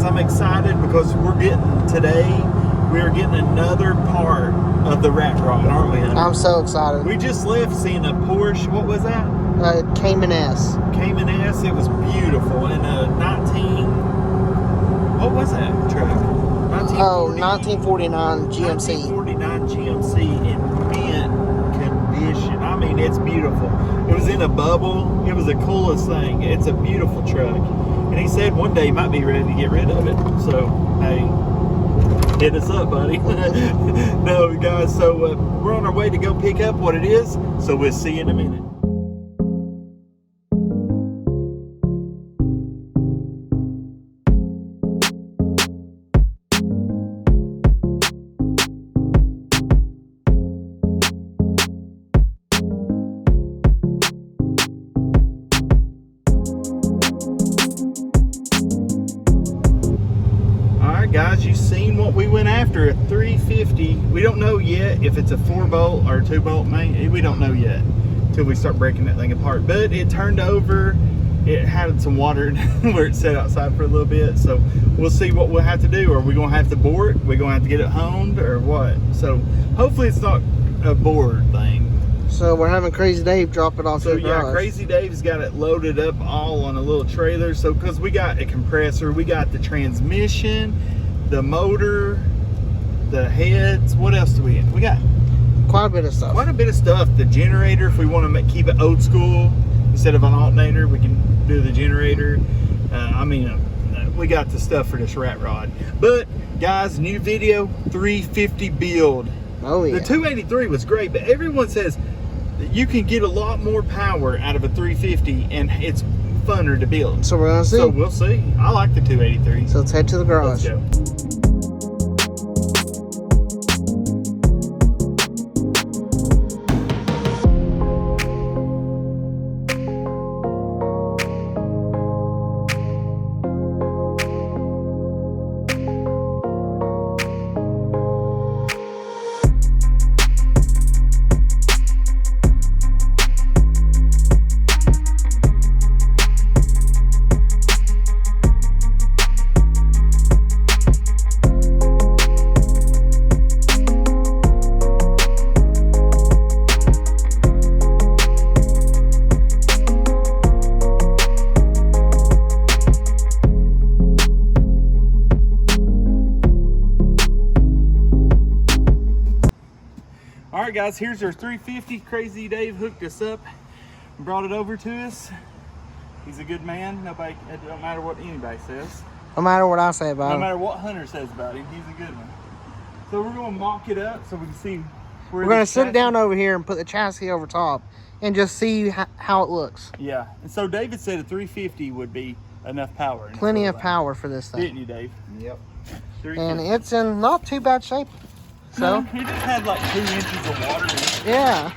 I'm excited because we're getting another part of the rat rod, aren't we? I'm so excited. We just left seeing a Porsche. What was that? Cayman S. Cayman S. It was beautiful. And a 19. What was that truck? 1949 GMC. 1949 GMC in mint condition. I mean, it's beautiful. It was in a bubble. It was the coolest thing. It's a beautiful truck. And he said one day he might be ready to get rid of it. So, hey, hit us up, buddy. No, guys, so we're on our way to go pick up what it is. So we'll see you in a minute. Guys, you've seen what we went after, a 350. We don't know yet if it's a 4-bolt or a 2-bolt main. We don't know yet until we start breaking that thing apart. But it turned over. It had some water where it sat outside for a little bit. So we'll see what we'll have to do. Are we going to have to bore it? We're going to have to get it honed or what? So hopefully it's not a bored thing. So we're having Crazy Dave drop it off to the garage. Yeah, Crazy Dave's got it loaded up all on a little trailer. So because we got a compressor, we got the transmission, the motor, the heads. What else do we have? We got quite a bit of stuff. Quite a bit of stuff. The generator, if we want to keep it old school, instead of an alternator, we can do the generator. We got the stuff for this rat rod. But guys, new video, 350 build. Oh yeah. The 283 was great, but everyone says that you can get a lot more power out of a 350, and it's funner to build. So we're gonna see. So we'll see. I like the 283. So let's head to the garage. Let's go. Alright guys, here's our 350. Crazy Dave hooked us up and brought it over to us. He's a good man. Nobody, it don't matter what anybody says. No matter what I say about him. No matter what Hunter says about him, he's a good one. So we're going to mock it up so we can see where we're going to sit it down over here and put the chassis over top and just see how it looks. Yeah, and so David said a 350 would be enough power. Plenty of power for this thing. Didn't you, Dave? Yep. And it's in not too bad shape. So he just had like 2 inches of water in it. Yeah.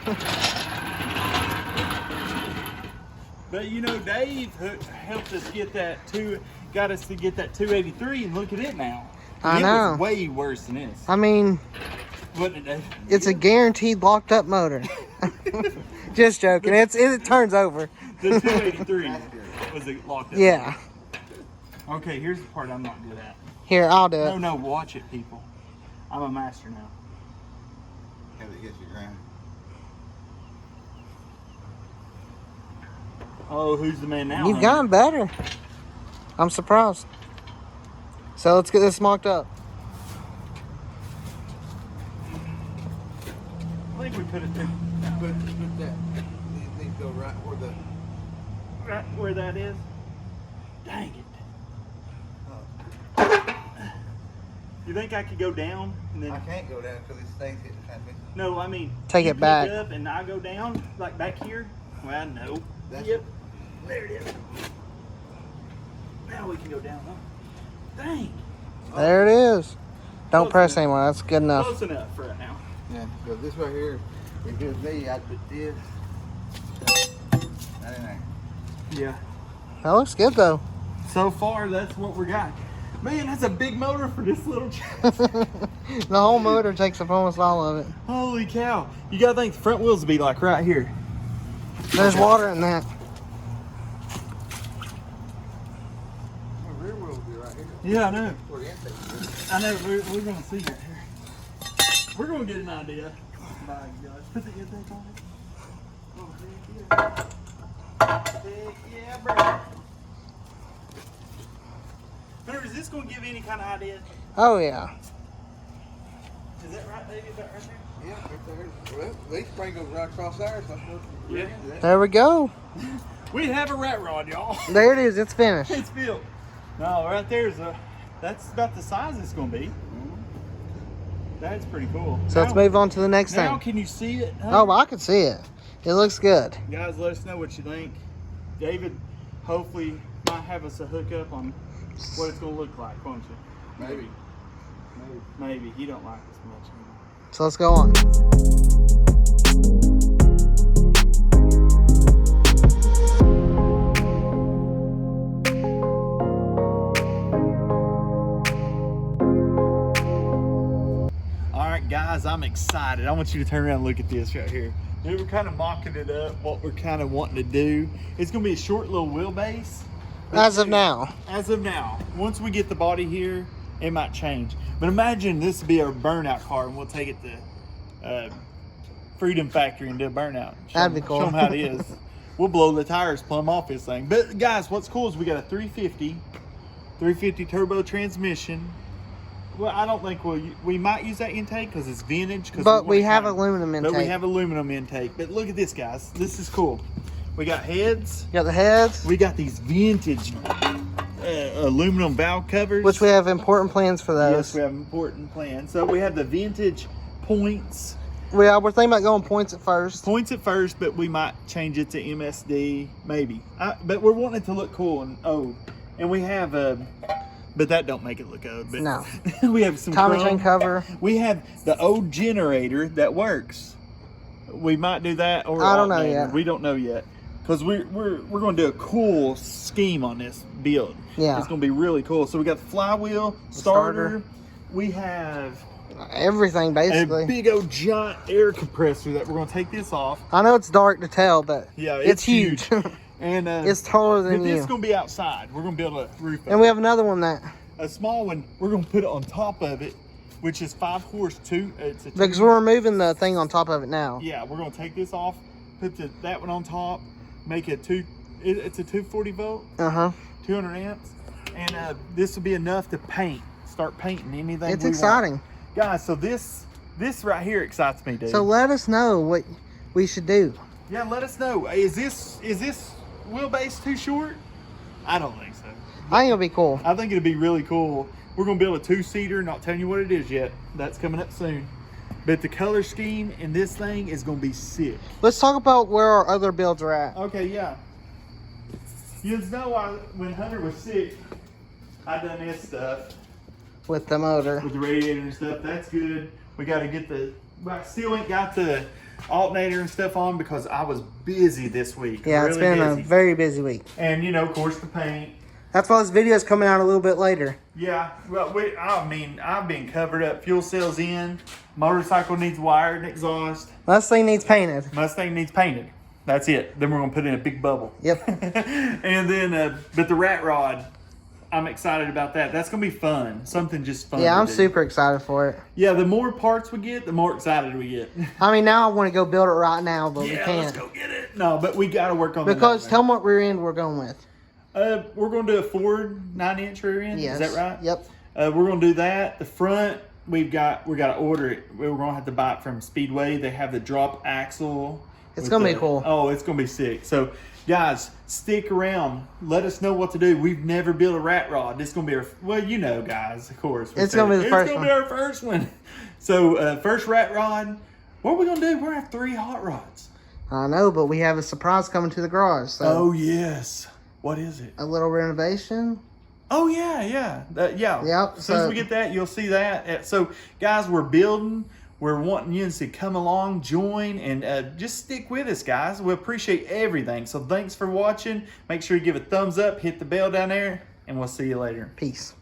But you know, Dave helped us get that got us to get that 283, and look at it now. I know. It was way worse than this. I mean, wasn't it, Dave? It's a guaranteed locked up motor. Just joking. It turns over. The 283 was it locked up? Yeah. Okay, here's the part I'm not good at. Here, I'll do it. No, watch it, people. I'm a master now. Have it hit the ground. Oh, who's the man now? You've gotten better. I'm surprised. So let's get this mocked up. I think we put it there. Put that. These go right where that is. Dang it. You think I could go down and then? I can't go down because these things hit the transmission. No, I mean take it back up and I go down like back here. Well, no. Yep. There it is. Now we can go down. Huh? Dang. There it is. Don't Close press enough. anymore. That's good enough. Close enough for right now. Yeah, because this right here, if it was me, I'd put this. Not in there. Yeah. That looks good though. So far, that's what we got. Man, that's a big motor for this little chassis. The whole motor takes up almost all of it. Holy cow. You gotta think the front wheels would be like right here. There's water in that. The rear wheel will be right here. Yeah, I know. Where the intake is. I know. We're gonna see it here. We're gonna get an idea. My gosh, put the intake on it. Oh, heck yeah, bro. Hunter, is this gonna give any kind of idea? Oh yeah. Is that right, David? Is that right there? Yeah, right there. Well, these spring goes right across there. So Yeah. There we go. We have a rat rod, y'all. There it is. It's finished. It's built. No, right there's a. That's about the size it's gonna be. That's pretty cool. So let's move on to the next Now, thing. can you see it? Oh, I can see it. It looks good. Guys, let us know what you think. David, hopefully, might have us a hookup on what it's gonna look like, won't you? Maybe. Maybe. He don't like us much anymore. So let's go on. Guys, I'm excited. I want you to turn around and look at this right here. We're kind of mocking it up, what we're kind of wanting to do. It's going to be a short little wheelbase. As of now. As of now. Once we get the body here, it might change. But imagine this would be our burnout car, and we'll take it to Freedom Factory and do a burnout. That'd be cool. Show them how it is. We'll blow the tires plumb off this thing. But guys, what's cool is we got a 350 turbo transmission. Well, I don't think we might use that intake because it's vintage. But we have aluminum intake. But we have aluminum intake. But look at this, guys. This is cool. We got heads. You got the heads. We got these vintage aluminum valve covers. Which we have important plans for those. Yes, we have important plans. So we have the vintage points. We're thinking about going points at first. Points at first, but we might change it to MSD, maybe. But we're wanting it to look cool and old. And we have but that don't make it look old. But No. we have some Tommy chrome. chain cover. We have the old generator that works. We might do that, or I don't know alternator. yet. We don't know yet, because we're going to do a cool scheme on this build. Yeah. It's going to be really cool. So we got the flywheel, starter. We have Everything basically. a big old giant air compressor that we're going to take this off. I know it's dark to tell, but Yeah, it's huge. And It's taller than but you. this is going to be outside. We're going to build a roof. And we have another one that, a small one. We're going to put it on top of it, which is 5 horse two. It's a because we're removing the thing on top of it now. Yeah, we're going to take this off, put that one on top, make it it's a 240 volt, 200 amps, and this will be enough to start painting anything. It's we exciting. want. Guys. So this right here excites me, dude. So let us know what we should do. Yeah, let us know. Is this wheelbase too short? I don't think so. I think it'll be cool. I think it'd be really cool. We're gonna build a 2-seater. Not telling you what it is yet. That's coming up soon. But the color scheme in this thing is gonna be sick. Let's talk about where our other builds are at. Okay, yeah. You know, when Hunter was sick, I done this stuff With the motor. with the radiator and stuff. That's good. We got to get I still ain't got the alternator and stuff on because I was busy this week. Yeah, really it's been busy. a very busy week. And you know, of course, the paint. That's why this video is coming out a little bit later. Yeah, well, I've been covered up. Fuel cells in. Motorcycle needs wired and exhaust. This thing needs painted. Mustang needs painted. That's it. Then we're gonna put in a big bubble. Yep. And then, but the rat rod, I'm excited about that. That's gonna be fun. Something just fun. Yeah, to I'm do. super excited for it. Yeah, the more parts we get, the more excited we get. I mean, now I want to go build it right now, but we Yeah, can't. let's go get it. No, but we gotta work on Because that. tell them what rear end we're going with. We're gonna do a Ford 9-inch rear end. Yes. Is that right? Yep. We're gonna do that. The front, we gotta order it. We're gonna have to buy it from Speedway. They have the drop axle. It's with gonna be the- cool. Oh, it's gonna be sick. So, guys, stick around. Let us know what to do. We've never built a rat rod. This is gonna be you know, guys. Of course, It's gonna be the first It's gonna one. be our first one. So, first rat rod. What are we gonna do? We're gonna have 3 hot rods. I know, but we have a surprise coming to the garage. So Oh yes. What is it? a little renovation. Oh yeah. Yeah. Yep, As soon as so- we get that, you'll see that. So, guys, we're building. We're wanting you to come along, join, and just stick with us, guys. We appreciate everything. So, thanks for watching. Make sure you give a thumbs up, hit the bell down there, and we'll see you later. Peace.